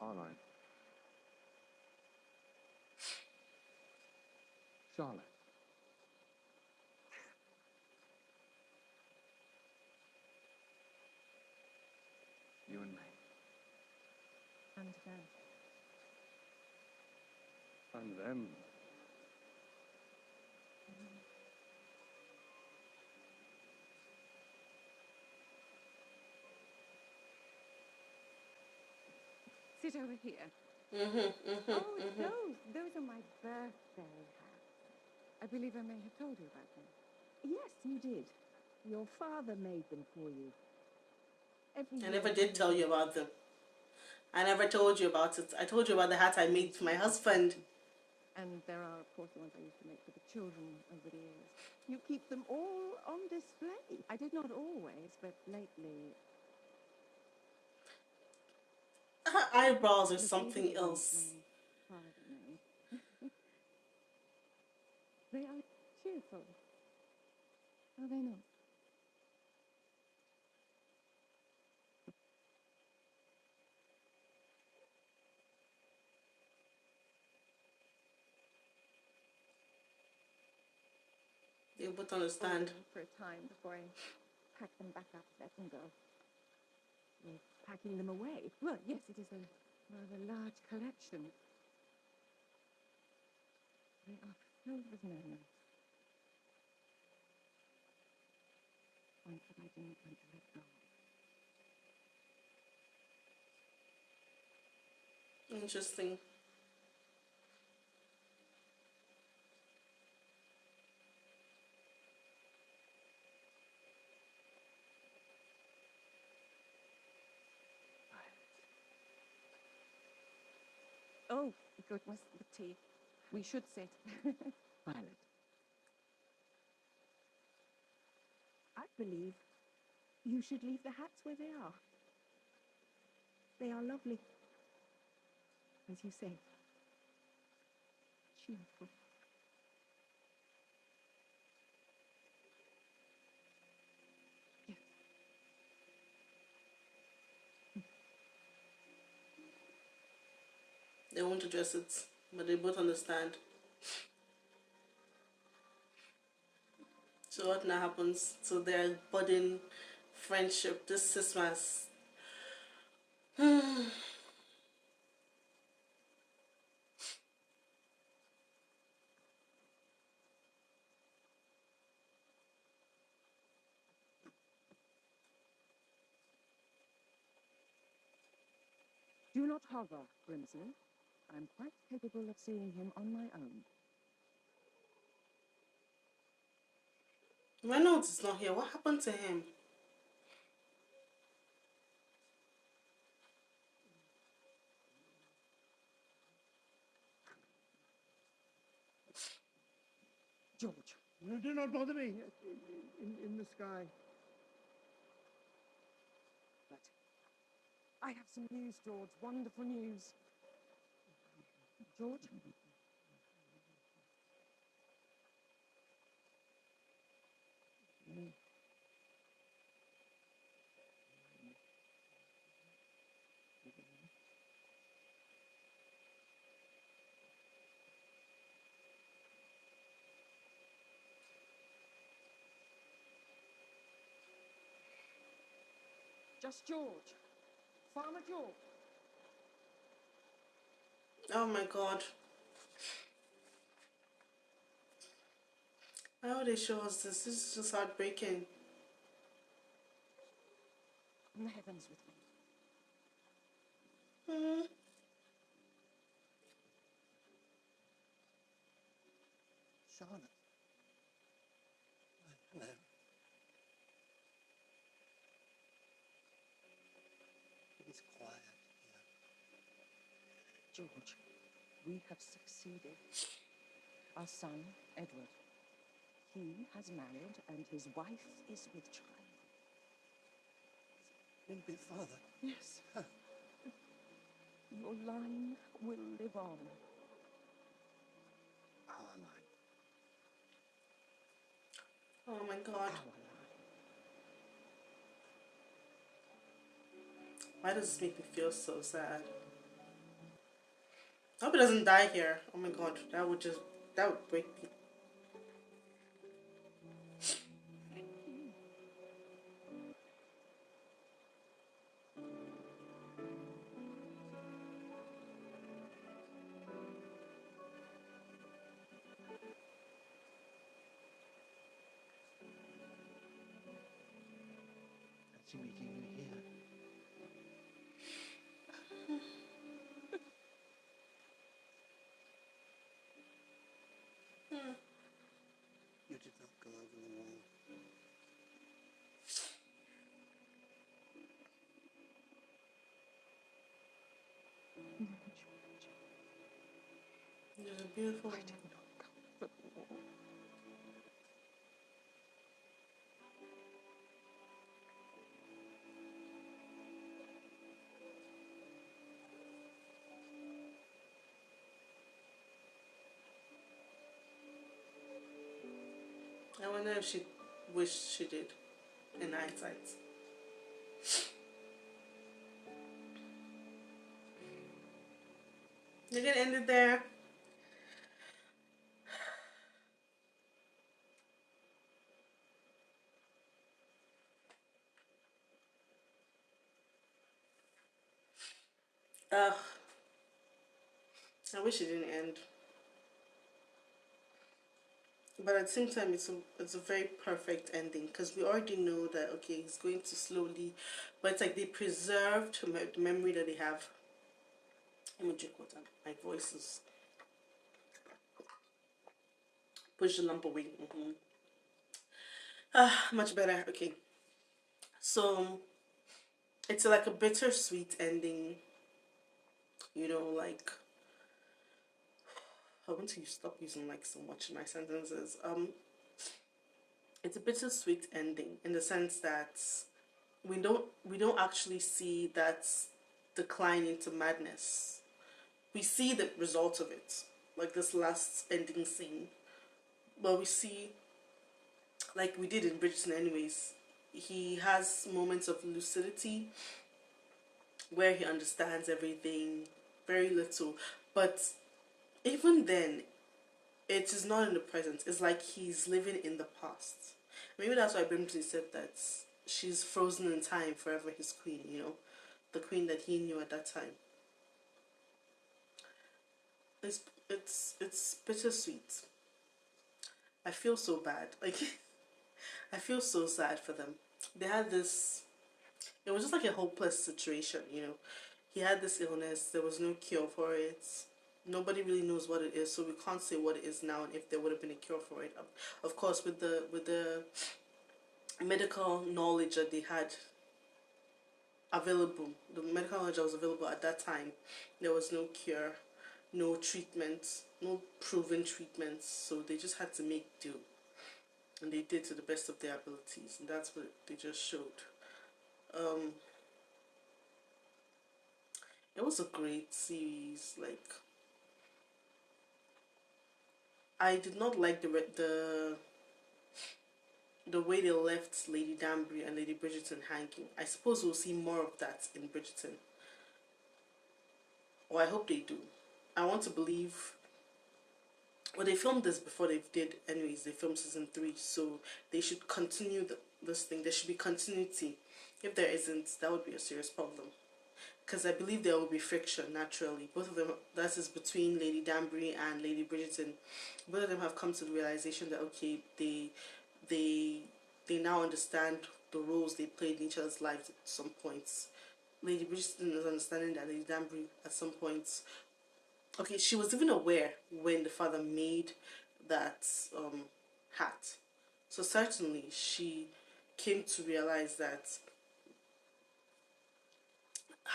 Our line. Charlotte. You and me. And them. And them. Sit over here. Oh, those are my birthday hats. I believe I may have told you about them. Yes, you did. Your father made them for you. I never did tell you about them. I never told you about it. I told you about the hat I made for my husband. And there are, of course, the ones I used to make for the children over the years. You keep them all on display. I did not always, but lately... Her eyebrows are the something baby else. my father made. They are cheerful. Are they not? They both understand. For a time before I pack them back up, let them go. You're packing them away? Well, yes, it is a rather large collection. They are filled with memories. Ones that I didn't want to let go of. Interesting. Oh, goodness, the tea. We should sit. Violet. I believe you should leave the hats where they are. They are lovely. As you say, cheerful. Yes. They won't address it, but they both understand. So what now happens to their budding friendship this Christmas? Do not hover, Grimsley. I'm quite capable of seeing him on my own. Reynolds is not here. What happened to him? George. No, do not bother me. In the sky. But I have some news, George. Wonderful news. George? Just George. Farmer George. Oh my god. Why would they show us this? This is just heartbreaking. In the heavens with me. Charlotte. Hello. It is quiet here. George, we have succeeded. Our son, Edward. He has married and his wife is with child. A little bit farther. Yes. Your line will live on. Our line. Oh my god. Why does this make me feel so sad? I hope he doesn't die here. Oh my god, that would break me. Fancy meeting you here. You did not go over the wall. There's a beautiful. I did not go over the wall. I wonder if she wished she did in hindsight. You're gonna end it there. Ugh. I wish it didn't end. But at the same time, it's a very perfect ending because we already know that okay, it's going to slowly, but it's like they preserved the memory that they have. Let me drink water. My voice is push the lump away. Much better. Okay. So it's like a bittersweet ending. You know, like I want to stop using like so much in my sentences. It's a bittersweet ending in the sense that we don't actually see that decline into madness. We see the result of it, like this last ending scene. But we see, like we did in Bridgeton anyways, he has moments of lucidity where he understands everything, very little. But even then, it is not in the present. It's like he's living in the past. Maybe that's why Brimsley said that she's frozen in time forever, his queen, you know, the queen that he knew at that time. It's it's bittersweet. I feel so bad. Like I feel so sad for them. They had this. It was just like a hopeless situation, you know. He had this illness. There was no cure for it. Nobody really knows what it is, so we can't say what it is now and if there would have been a cure for it. Of course, with the medical knowledge that they had available, the medical knowledge that was available at that time, there was no cure, no treatment, no proven treatments. So they just had to make do, and they did to the best of their abilities, and that's what they just showed. It was a great series. Like I did not like the way they left Lady Danbury and Lady Bridgeton hanging. I suppose we'll see more of that in Bridgeton. Or I hope they do. I want to believe. Well, they filmed this before they did. Anyways, they filmed season 3, so they should continue this thing. There should be continuity. If there isn't, that would be a serious problem. Because I believe there will be friction naturally. Both of them, that is between Lady Danbury and Lady Bridgerton. Both of them have come to the realization that okay, they now understand the roles they played in each other's lives at some points. Lady Bridgerton is understanding that Lady Danbury at some points. Okay, she was even aware when the father made that hat. So certainly she came to realize that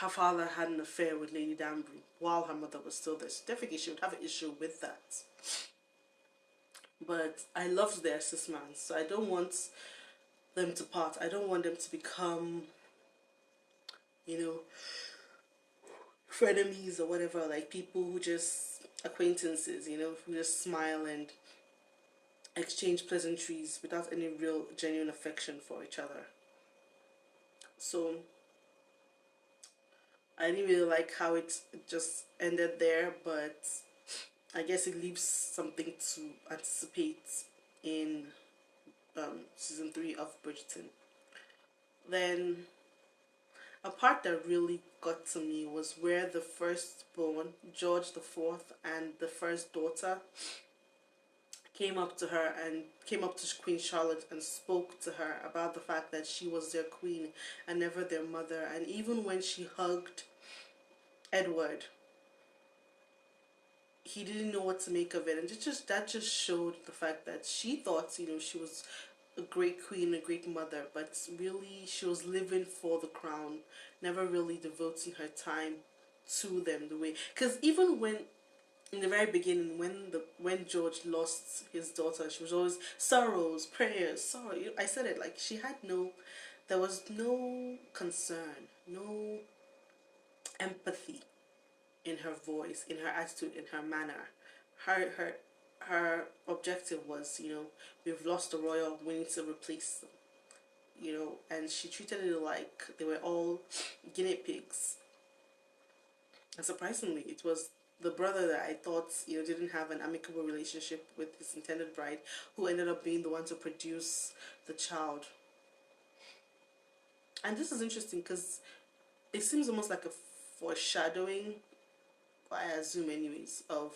her father had an affair with Lady Danbury while her mother was still there. So definitely she would have an issue with that. But I loved their sis man, so I don't want them to part. I don't want them to become, you know, frenemies or whatever, like people who just acquaintances, you know, who just smile and exchange pleasantries without any real genuine affection for each other. So I didn't really like how it just ended there, but I guess it leaves something to anticipate in season 3 of Bridgeton. Then a part that really got to me was where the firstborn, George the Fourth, and the first daughter came up to her and came up to Queen Charlotte and spoke to her about the fact that she was their queen and never their mother. And even when she hugged Edward, he didn't know what to make of it, and that just showed the fact that she thought, you know, she was a great queen, a great mother, but really she was living for the crown, never really devoting her time to them the way. Because even when in the very beginning, when George lost his daughter, she was always sorrows, prayers, sorrow. I said it, like she had there was no concern, no empathy in her voice, in her attitude, in her manner. Her objective was, you know, we've lost the royal, we need to replace them, you know, and she treated it like they were all guinea pigs. And surprisingly, it was the brother that I thought, you know, didn't have an amicable relationship with his intended bride, who ended up being the one to produce the child. And this is interesting because it seems almost like a foreshadowing, I assume anyways, of,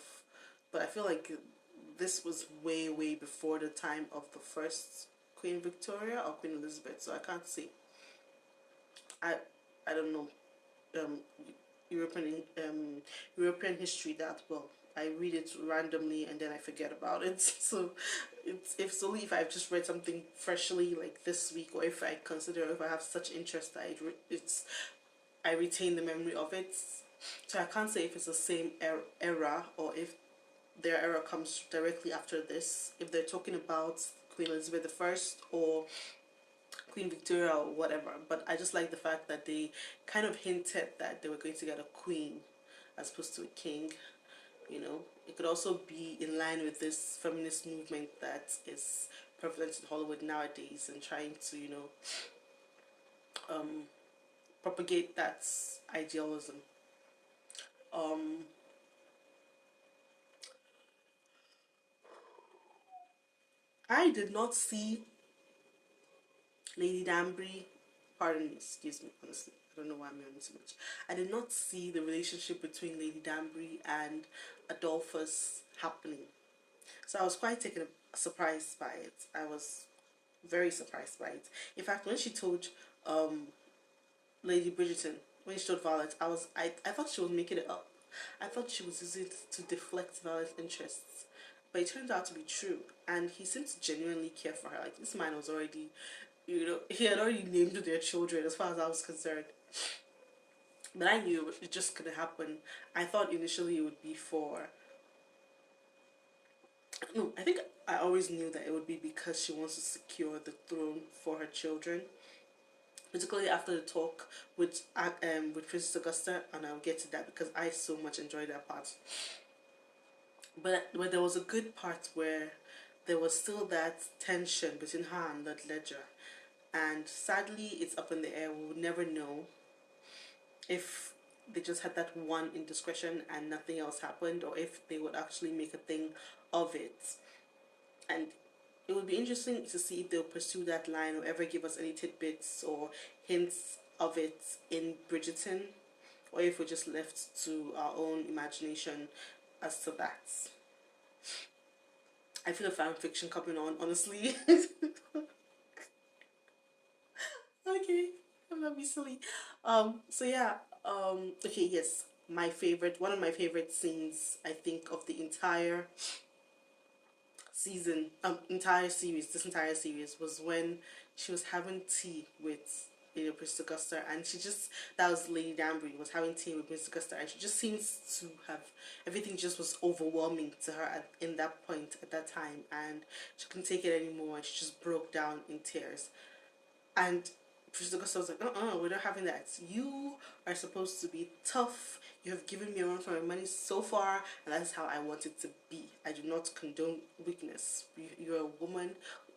but I feel like this was way, way before the time of the first Queen Victoria or Queen Elizabeth, so I can't say. I don't know. European European history that well. I read it randomly and then I forget about it. So it's only if I've just read something freshly like this week, or if I consider if I have such interest that I retain the memory of it. So I can't say if it's the same era or if their era comes directly after this. If they're talking about Queen Elizabeth I or Queen Victoria or whatever. But I just like the fact that they kind of hinted that they were going to get a queen as opposed to a king. You know, it could also be in line with this feminist movement that is prevalent in Hollywood nowadays and trying to, propagate that idealism. Um, I did not see Lady Danbury, pardon me, excuse me, honestly, I don't know why I'm yawning so much. I did not see the relationship between Lady Danbury and Adolphus happening. So I was quite taken surprised by it. I was very surprised by it. In fact, when she told um, Lady Bridgeton, when she told Violet, I thought she was making it up. I thought she was using it to deflect Violet's interests. But it turned out to be true. And he seemed to genuinely care for her. Like, this man was already, he had already named their children as far as I was concerned. But I knew it just couldn't happen. I thought initially it would be for... No, I think I always knew that it would be because she wants to secure the throne for her children. Particularly after the talk with Princess Augusta, and I'll get to that because I so much enjoyed that part. But there was a good part where there was still that tension between her and Lord Ledger, and sadly it's up in the air. We would never know if they just had that one indiscretion and nothing else happened, or if they would actually make a thing of it. And it would be interesting to see if they'll pursue that line or ever give us any tidbits or hints of it in Bridgeton, or if we're just left to our own imagination as to that. I feel a fan fiction coming on, honestly. Okay, I'm not be silly. So yeah, okay, yes. One of my favorite scenes, I think, of the entire season, this entire series was when she was having tea with Princess Augusta, and that was Lady Danbury, was having tea with Princess Augusta, and she just seems to have, everything just was overwhelming to her in that point, at that time, and she couldn't take it anymore, and she just broke down in tears. And Princess Augusta was like, we're not having that. You are supposed to be tough. You have given me a run for my money so far, and that's how I want it to be. I do not condone weakness. You're a woman.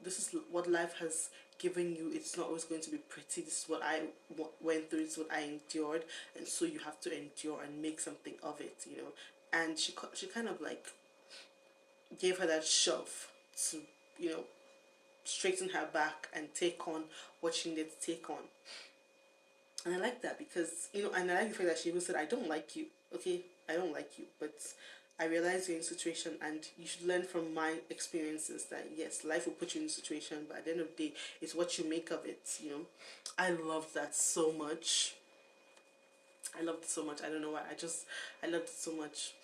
This is what life has given you. It's not always going to be pretty. This is what I went through. It's what I endured, and so you have to endure and make something of it, And she kind of like gave her that shove to, straighten her back and take on what she needed to take on. And I like that because, and I like the fact that she even said, I don't like you, okay? I don't like you, but I realize you're in a situation and you should learn from my experiences that, yes, life will put you in a situation, but at the end of the day, it's what you make of it, I loved that so much. I loved it so much. I don't know why. I loved it so much.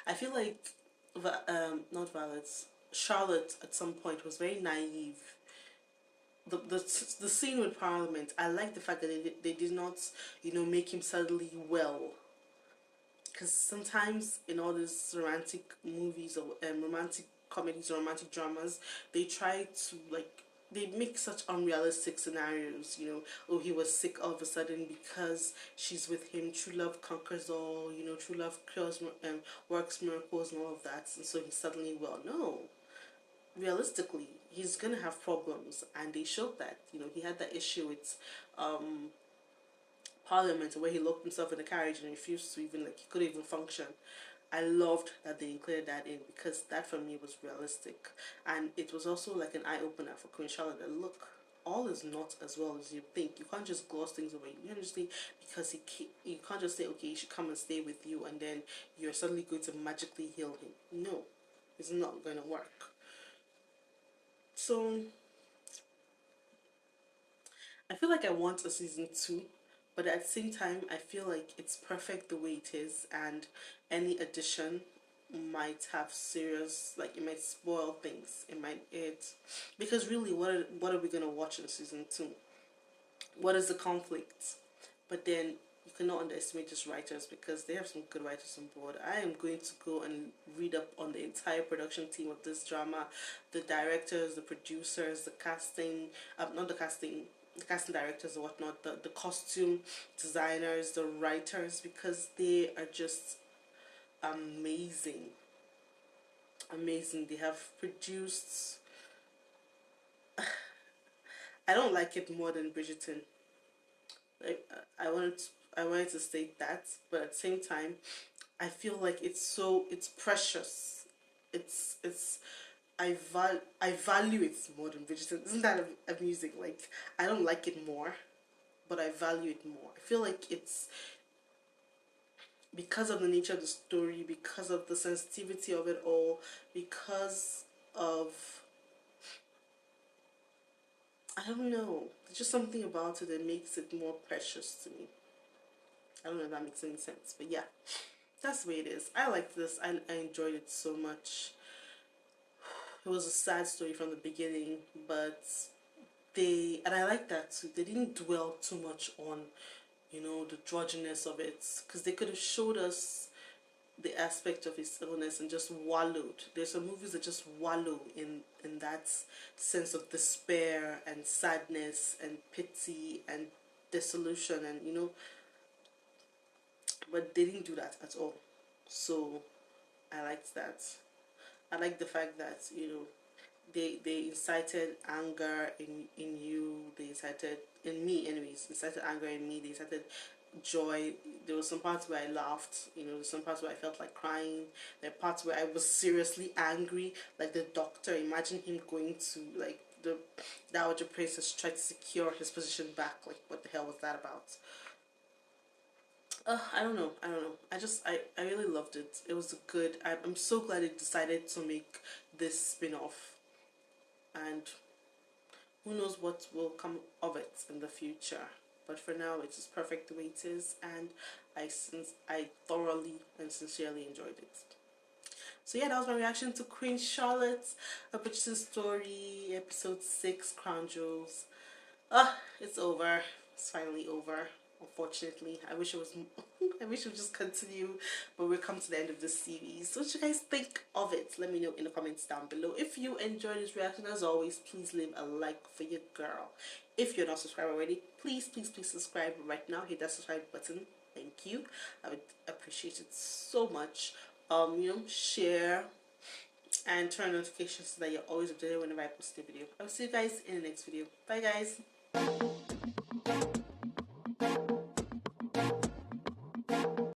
I feel like, not Violet, Charlotte at some point was very naive. The scene with Parliament, I like the fact that they did not, make him suddenly well. Because sometimes in all these romantic movies or romantic comedies or romantic dramas, they try to they make such unrealistic scenarios, oh, he was sick all of a sudden because she's with him, true love conquers all, true love cures, works miracles and all of that, and so he's suddenly well. No, realistically, he's gonna have problems, and they showed that. He had that issue with Parliament where he locked himself in the carriage and refused to even he couldn't even function. I loved that they included that in because that for me was realistic, and it was also like an eye opener for Queen Charlotte that look, all is not as well as you think. You can't just gloss things over. You can't just say because you can't just say, okay, he should come and stay with you and then you're suddenly going to magically heal him. No, it's not going to work. So I feel like I want a season 2 but at the same time I feel like it's perfect the way it is, and any addition might have serious, like it might spoil things. Because really, what are we gonna watch in season 2? What is the conflict? But then you cannot underestimate just writers, because they have some good writers on board. I am going to go and read up on the entire production team of this drama, the directors, the producers, the casting, not the casting, the casting directors and whatnot, the costume designers, the writers, because they are just amazing. Amazing. They have produced. I don't like it more than Bridgeton. Like, I wanted to state that, but at the same time, I feel like it's precious. It's I value it more than Bridgerton. Isn't that amusing? Like, I don't like it more, but I value it more. I feel like it's because of the nature of the story, because of the sensitivity of it all, because of, I don't know, there's just something about it that makes it more precious to me. I don't know if that makes any sense, but yeah, that's the way it is. I liked this. I enjoyed it so much. It was a sad story from the beginning, but and I like that too, they didn't dwell too much on, the drudginess of it, because they could have showed us the aspect of his illness and just wallowed. There's some movies that just wallow in that sense of despair and sadness and pity and dissolution, and but they didn't do that at all. So I liked that. I like the fact that they incited anger in you. They incited in me, anyways. Incited anger in me. They incited joy. There was some parts where I laughed. There's some parts where I felt like crying. There are parts where I was seriously angry, like the doctor. Imagine him going to, like, the Dowager Princess tried to secure his position back. Like, what the hell was that about? I don't know. I really loved it. It was good. I'm so glad it decided to make this spin-off, and who knows what will come of it in the future. But for now, it is perfect the way it is, and I thoroughly and sincerely enjoyed it. So yeah, that was my reaction to Queen Charlotte, A Bridgeton Story, episode 6, Crown Jewels. It's over. It's finally over. Unfortunately, I wish it was. I wish it would just continue, but we've come to the end of this series. So, what you guys think of it? Let me know in the comments down below. If you enjoyed this reaction, as always, please leave a like for your girl. If you're not subscribed already, please subscribe right now. Hit that subscribe button. Thank you. I would appreciate it so much. Share and turn notifications so that you're always updated whenever I post a video. I will see you guys in the next video. Bye, guys.